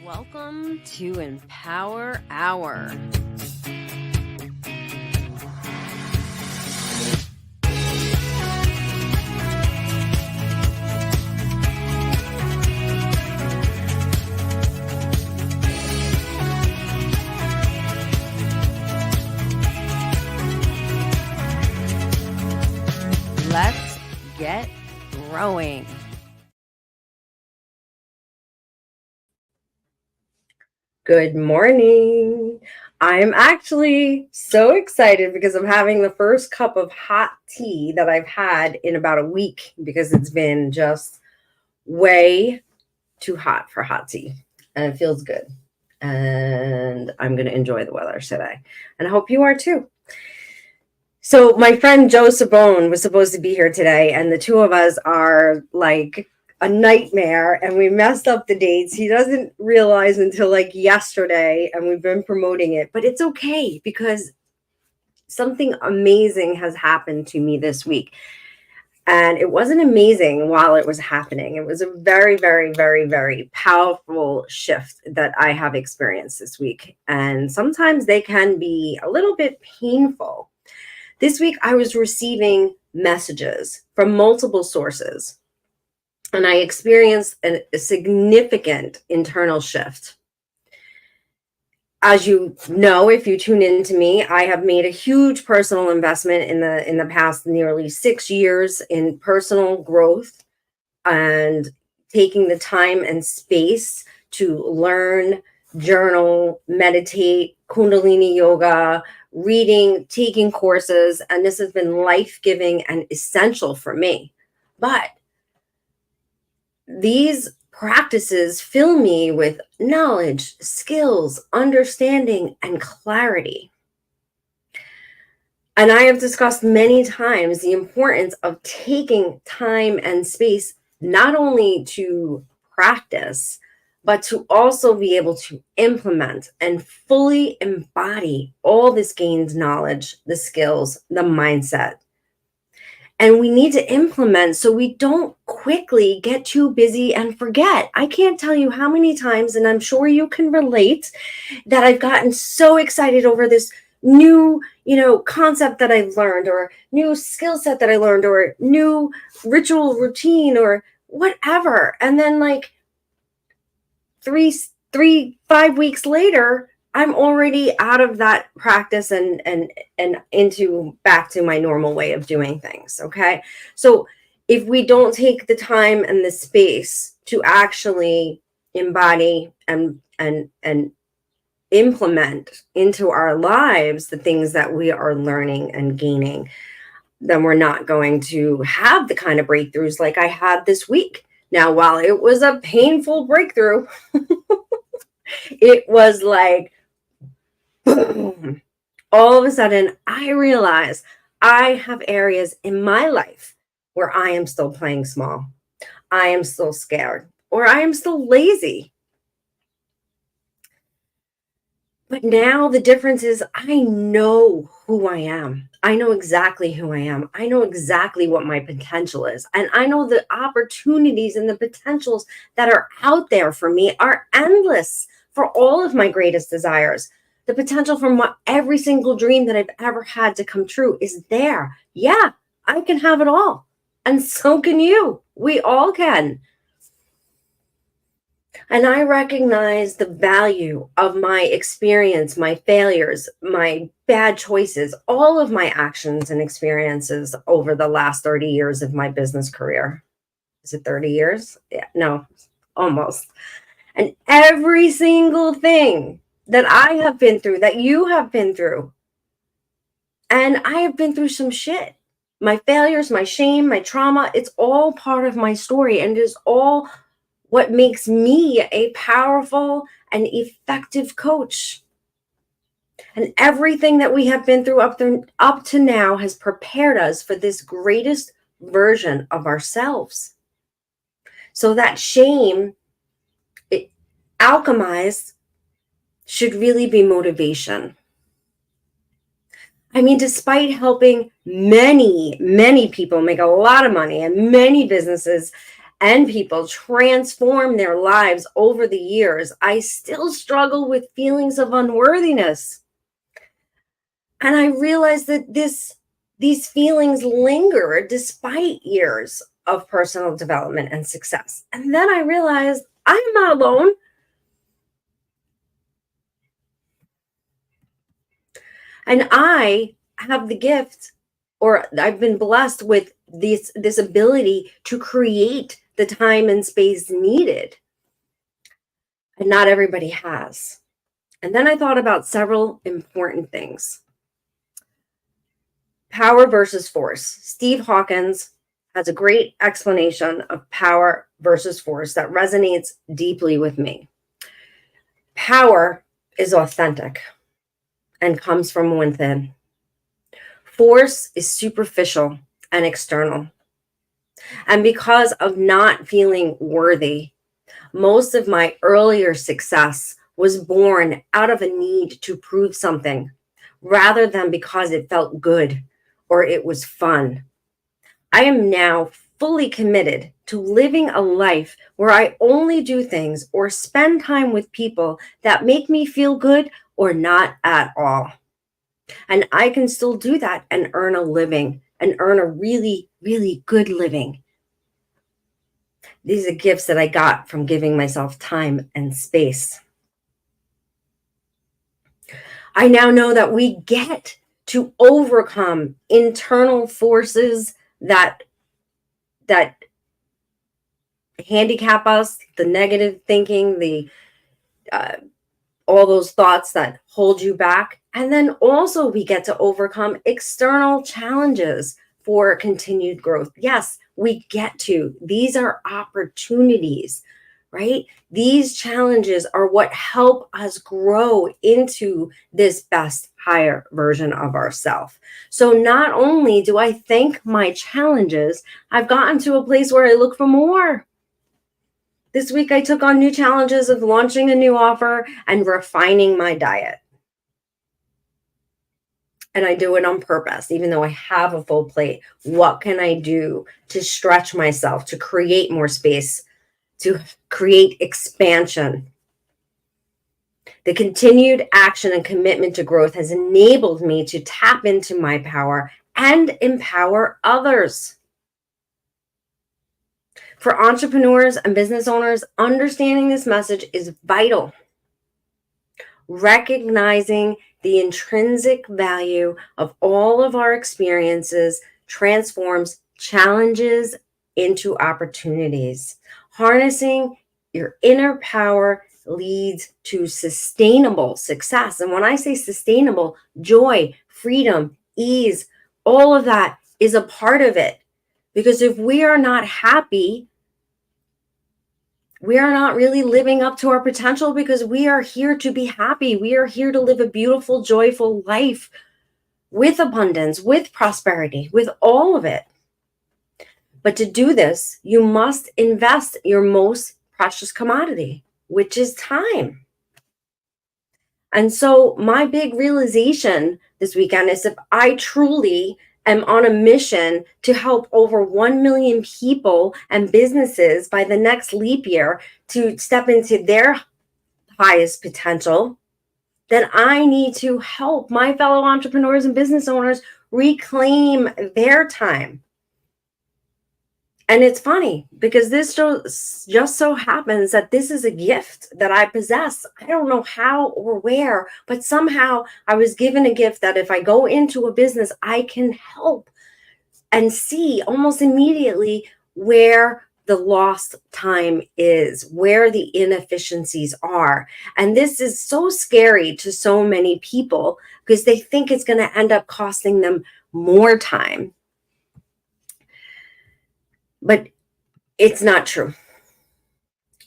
Welcome to Empower Hour. Let's get growing. Good morning. I'm actually so excited because I'm having the first cup of hot tea that I've had in about a week because it's been just way too hot for hot tea and it feels good. And I'm going to enjoy the weather today. And I hope you are too. So my friend Joe Sabone was supposed to be here today, and the two of us are like a nightmare, and we messed up the dates. He doesn't realize until like yesterday, and we've been promoting it, but it's okay because something amazing has happened to me this week. And it wasn't amazing while it was happening. It was a very, very, very, very powerful shift that I have experienced this week. And sometimes they can be a little bit painful. This week, I was receiving messages from multiple sources, and I experienced a significant internal shift. As you know, if you tune into me, I have made a huge personal investment in the past nearly 6 years in personal growth and taking the time and space to learn, journal, meditate, Kundalini yoga, reading, taking courses, and this has been life-giving and essential for me. But these practices fill me with knowledge, skills, understanding, and clarity. And I have discussed many times the importance of taking time and space, not only to practice, but to also be able to implement and fully embody all this gained knowledge, the skills, the mindset. And we need to implement so we don't quickly get too busy and forget. I can't tell you how many times, and I'm sure you can relate, that I've gotten so excited over this new, concept that I've learned, or new skill set that I learned, or new ritual routine, or whatever. And then like 5 weeks later, I'm already out of that practice and into back to my normal way of doing things. Okay. So if we don't take the time and the space to actually embody and implement into our lives the things that we are learning and gaining, then we're not going to have the kind of breakthroughs like I had this week. Now, while it was a painful breakthrough, it was like, boom. All of a sudden, I realize I have areas in my life where I am still playing small. I am still scared, or I am still lazy. But now the difference is I know who I am. I know exactly who I am. I know exactly what my potential is. And I know the opportunities and the potentials that are out there for me are endless for all of my greatest desires. The potential from every single dream that I've ever had to come true is there. Yeah, I can have it all. And so can you. We all can. And I recognize the value of my experience, my failures, my bad choices, all of my actions and experiences over the last 30 years of my business career. Is it 30 years? Yeah, no, almost. And every single thing that I have been through, that you have been through, and I have been through some shit. My failures, my shame, my trauma, it's all part of my story, and it is all what makes me a powerful and effective coach. And everything that we have been through up to now has prepared us for this greatest version of ourselves. So that shame, alchemized, should really be motivation. I mean, despite helping many, many people make a lot of money and many businesses and people transform their lives over the years, I still struggle with feelings of unworthiness. And I realized that these feelings linger despite years of personal development and success. And then I realized I am not alone. And I have the gift, or I've been blessed with this ability to create the time and space needed. And not everybody has. And then I thought about several important things. Power versus force. Steve Hawkins has a great explanation of power versus force that resonates deeply with me. Power is authentic and comes from within. Force is superficial and external. And because of not feeling worthy, most of my earlier success was born out of a need to prove something rather than because it felt good or it was fun. I am now fully committed to living a life where I only do things or spend time with people that make me feel good or not at all. And I can still do that and earn a living and earn a really, really good living. These are gifts that I got from giving myself time and space. I now know that we get to overcome internal forces that handicap us, the negative thinking, the all those thoughts that hold you back. And then also we get to overcome external challenges for continued growth. Yes, we get to. These are opportunities, right? These challenges are what help us grow into this best, higher version of ourselves. So not only do I thank my challenges, I've gotten to a place where I look for more. This week, I took on new challenges of launching a new offer and refining my diet. And I do it on purpose, even though I have a full plate. What can I do to stretch myself, to create more space, to create expansion? The continued action and commitment to growth has enabled me to tap into my power and empower others. For entrepreneurs and business owners, understanding this message is vital. Recognizing the intrinsic value of all of our experiences transforms challenges into opportunities. Harnessing your inner power leads to sustainable success. And when I say sustainable, joy, freedom, ease, all of that is a part of it. Because if we are not happy, we are not really living up to our potential, because we are here to be happy. We are here to live a beautiful, joyful life with abundance, with prosperity, with all of it. But to do this, you must invest your most precious commodity, which is time. And so my big realization this weekend is, if I truly am on a mission to help over 1 million people and businesses by the next leap year to step into their highest potential, then I need to help my fellow entrepreneurs and business owners reclaim their time. And it's funny because this just so happens that this is a gift that I possess. I don't know how or where, but somehow I was given a gift that if I go into a business, I can help and see almost immediately where the lost time is, where the inefficiencies are. And this is so scary to so many people because they think it's going to end up costing them more time. But it's not true.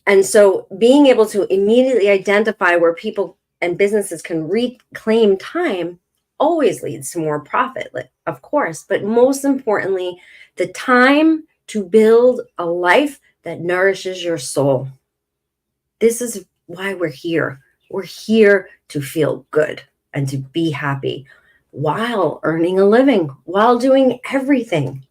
And so being able to immediately identify where people and businesses can reclaim time always leads to more profit, of course, but most importantly, the time to build a life that nourishes your soul. This is why we're here. We're here to feel good and to be happy while earning a living, while doing everything.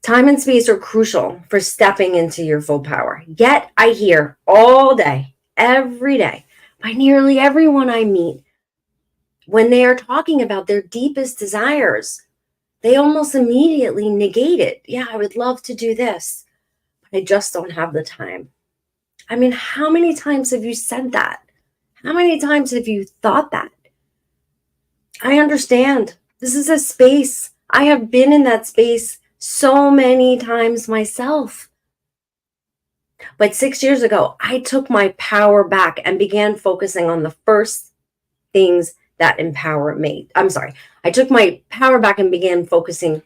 Time and space are crucial for stepping into your full power. Yet I hear all day, every day, by nearly everyone I meet, when they are talking about their deepest desires, they almost immediately negate it. Yeah, I would love to do this, but I just don't have the time. I mean, how many times have you said that? How many times have you thought that? I understand. This is a space. I have been in that space so many times myself. But 6 years ago, I took my power back and began focusing on the first things that empower me. I'm sorry. I took my power back and began focusing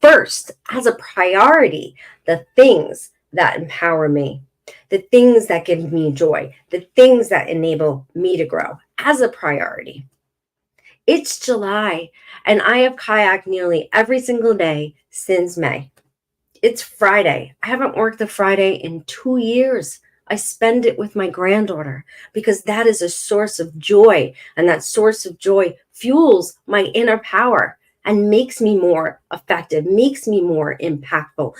first as a priority the things that empower me, the things that give me joy, the things that enable me to grow as a priority. It's July, and I have kayaked nearly every single day since May. It's Friday. I haven't worked a Friday in 2 years. I spend it with my granddaughter because that is a source of joy. And that source of joy fuels my inner power and makes me more effective, makes me more impactful,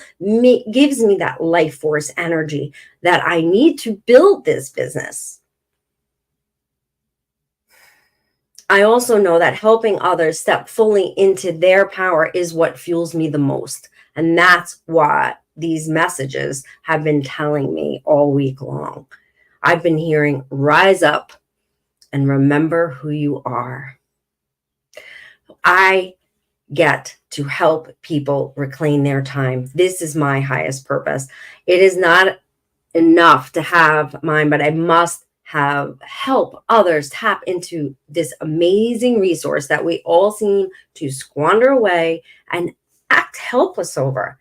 gives me that life force energy that I need to build this business. I also know that helping others step fully into their power is what fuels me the most. And that's what these messages have been telling me all week long. I've been hearing rise up and remember who you are. I get to help people reclaim their time. This is my highest purpose. It is not enough to have mine, but I must help others tap into this amazing resource that we all seem to squander away and act helpless over.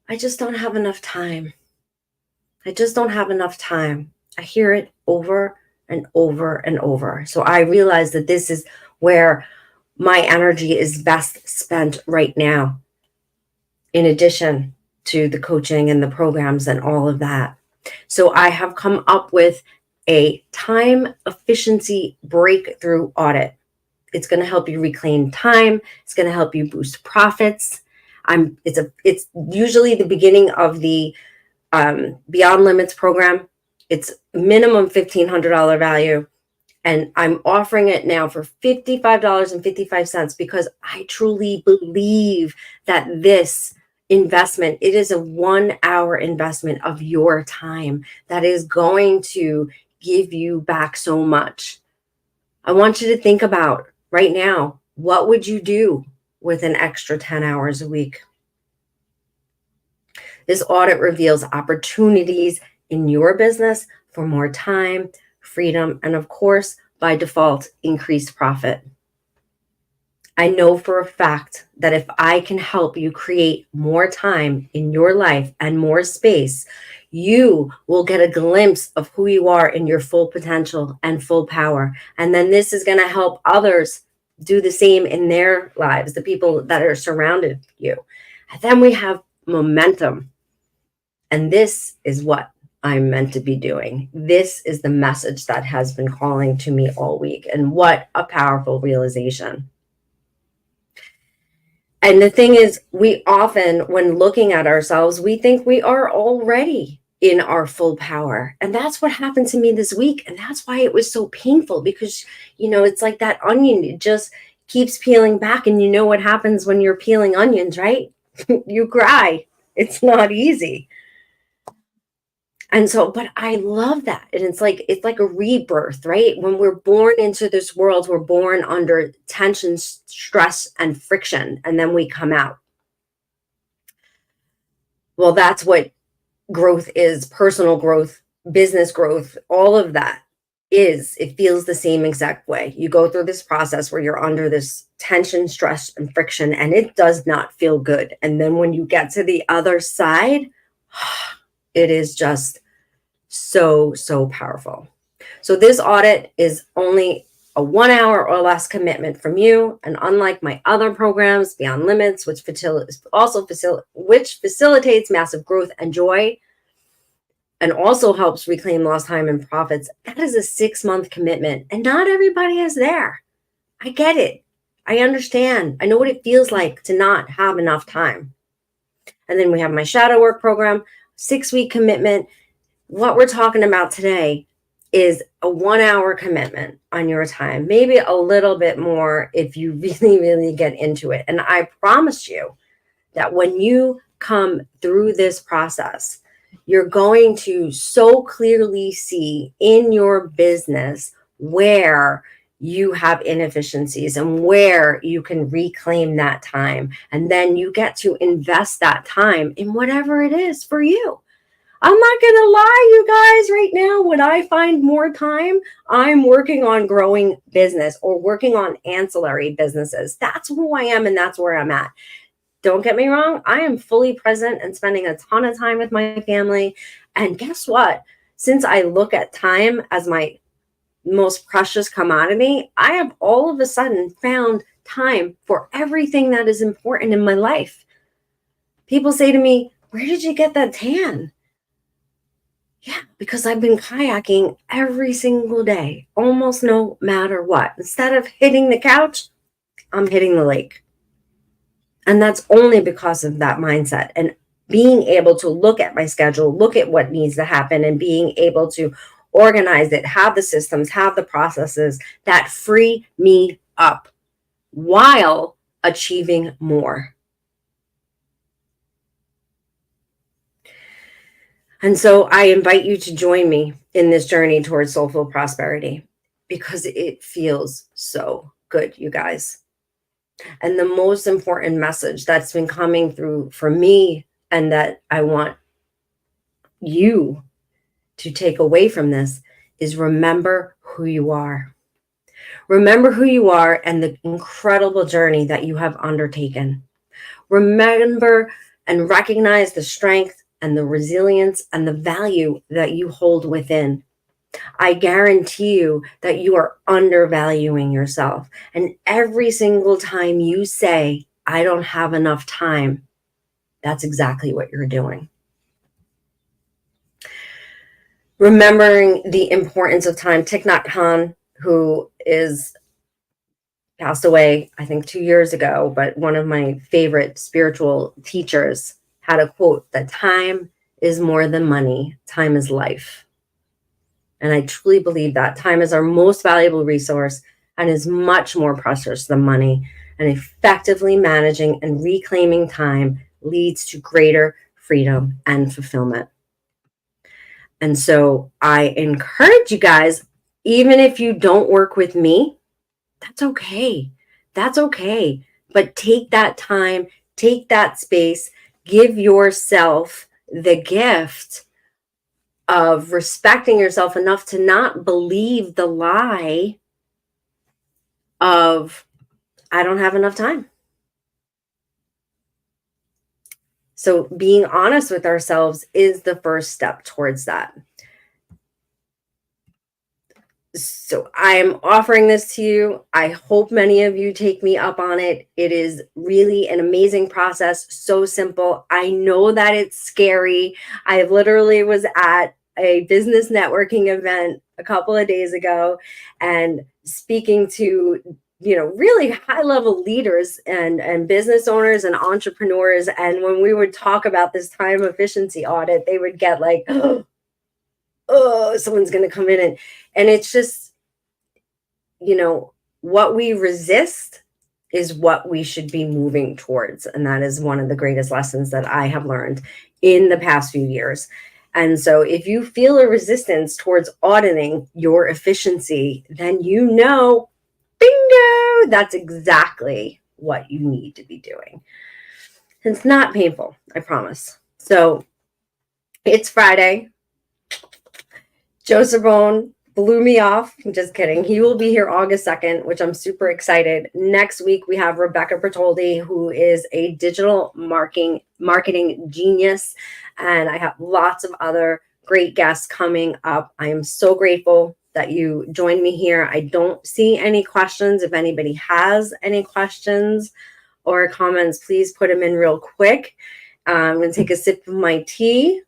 I just don't have enough time. I just don't have enough time. I hear it over and over and over. So I realize that this is where my energy is best spent right now, in addition to the coaching and the programs and all of that. So I have come up with a time efficiency breakthrough audit. It's going to help you reclaim time. It's going to help you boost profits. It's usually the beginning of the Beyond Limits program. It's minimum $1,500 value. And I'm offering it now for $55.55 because I truly believe that this investment, it is a 1 hour investment of your time that is going to give you back so much. I want you to think about right now, what would you do with an extra 10 hours a week? This audit reveals opportunities in your business for more time, freedom, and of course, by default, increased profit. I know for a fact that if I can help you create more time in your life and more space, you will get a glimpse of who you are in your full potential and full power. And then this is going to help others do the same in their lives, the people that are surrounded you. And then we have momentum. And this is what I'm meant to be doing. This is the message that has been calling to me all week. And what a powerful realization. And the thing is, we often, when looking at ourselves, we think we are already in our full power. And that's what happened to me this week. And that's why it was so painful because, it's like that onion, it just keeps peeling back. And you know what happens when you're peeling onions, right? You cry. It's not easy. And so, but I love that. And it's like a rebirth, right? When we're born into this world, we're born under tension, stress, and friction, and then we come out. Well, that's what growth is, personal growth, business growth, all of that is. It feels the same exact way. You go through this process where you're under this tension, stress, and friction, and it does not feel good. And then when you get to the other side, it is just so powerful. So this audit is only a 1 hour or less commitment from you. And unlike my other programs, Beyond Limits, which facilitates massive growth and joy, and also helps reclaim lost time and profits, that is a 6-month commitment. And not everybody is there. I get it. I understand. I know what it feels like to not have enough time. And then we have my shadow work program, 6-week commitment. What we're talking about today is a 1-hour commitment on your time, maybe a little bit more if you really, really get into it. And I promise you that when you come through this process, you're going to so clearly see in your business where you have inefficiencies and where you can reclaim that time. And then you get to invest that time in whatever it is for you. I'm not going to lie, you guys, right now, when I find more time, I'm working on growing business or working on ancillary businesses. That's who I am and that's where I'm at. Don't get me wrong, I am fully present and spending a ton of time with my family. And guess what? Since I look at time as my most precious commodity, I have all of a sudden found time for everything that is important in my life. People say to me, where did you get that tan? Yeah, because I've been kayaking every single day, almost no matter what. Instead of hitting the couch, I'm hitting the lake. And that's only because of that mindset and being able to look at my schedule, look at what needs to happen, and being able to organize it, have the systems, have the processes that free me up while achieving more. And so I invite you to join me in this journey towards soulful prosperity because it feels so good, you guys. And the most important message that's been coming through for me and that I want you to take away from this is remember who you are. Remember who you are and the incredible journey that you have undertaken. Remember and recognize the strength and the resilience and the value that you hold within. I guarantee you that you are undervaluing yourself. And every single time you say, I don't have enough time, that's exactly what you're doing. Remembering the importance of time. Thich Nhat Hanh, who is passed away, I think 2 years ago, but one of my favorite spiritual teachers, had a quote that time is more than money, time is life. And I truly believe that time is our most valuable resource and is much more precious than money. And effectively managing and reclaiming time leads to greater freedom and fulfillment. And so I encourage you guys, even if you don't work with me, that's okay. That's okay. But take that time, take that space, give yourself the gift of respecting yourself enough to not believe the lie of, I don't have enough time. So being honest with ourselves is the first step towards that. So I'm offering this to you. I hope many of you take me up on it. It is really an amazing process. So simple. I know that it's scary. I literally was at a business networking event a couple of days ago and speaking to really high level leaders and business owners and entrepreneurs. And when we would talk about this time efficiency audit, they would get like, oh, someone's going to come in and it's just, what we resist is what we should be moving towards. And that is one of the greatest lessons that I have learned in the past few years. And so if you feel a resistance towards auditing your efficiency, then bingo, that's exactly what you need to be doing. It's not painful, I promise. So it's Friday. Joe Sabone blew me off. I'm just kidding. He will be here August 2nd, which I'm super excited. Next week, we have Rebecca Bertoldi, who is a digital marketing genius. And I have lots of other great guests coming up. I am so grateful that you joined me here. I don't see any questions. If anybody has any questions or comments, please put them in real quick. I'm going to take a sip of my tea.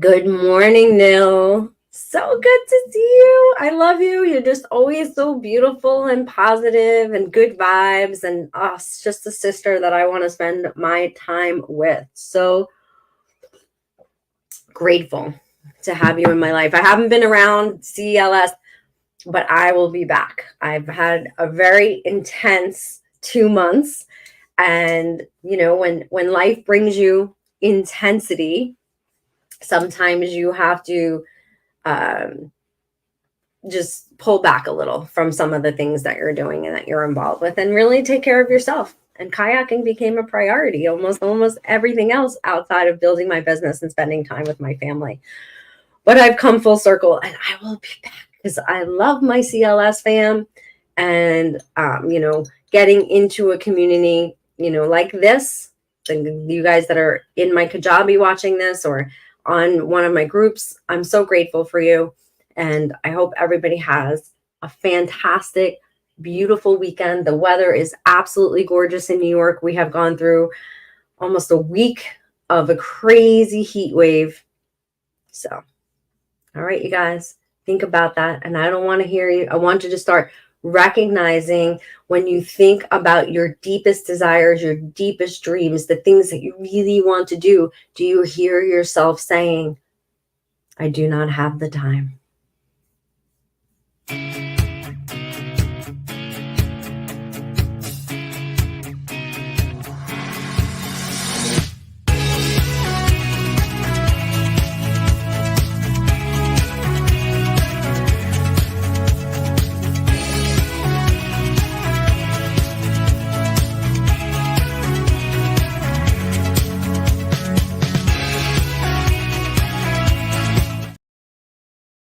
Good morning, Nil. So good to see you. I love you. You're just always so beautiful and positive and good vibes. And it's just a sister that I want to spend my time with. So grateful to have you in my life. I haven't been around CLS, but I will be back. I've had a very intense 2 months. And, when life brings you intensity, sometimes you have to just pull back a little from some of the things that you're doing and that you're involved with, and really take care of yourself. And kayaking became a priority, almost everything else outside of building my business and spending time with my family. But I've come full circle, and I will be back because I love my CLS fam. And getting into a community like this, you guys that are in my Kajabi watching this or on one of my groups, I'm so grateful for you. And I hope everybody has a fantastic, beautiful weekend. The weather is absolutely gorgeous in New York. We have gone through almost a week of a crazy heat wave. So, all right, you guys, think about that. And I don't want to hear you. I want you to start recognizing when you think about your deepest desires, your deepest dreams, the things that you really want to do you hear yourself saying, I do not have the time?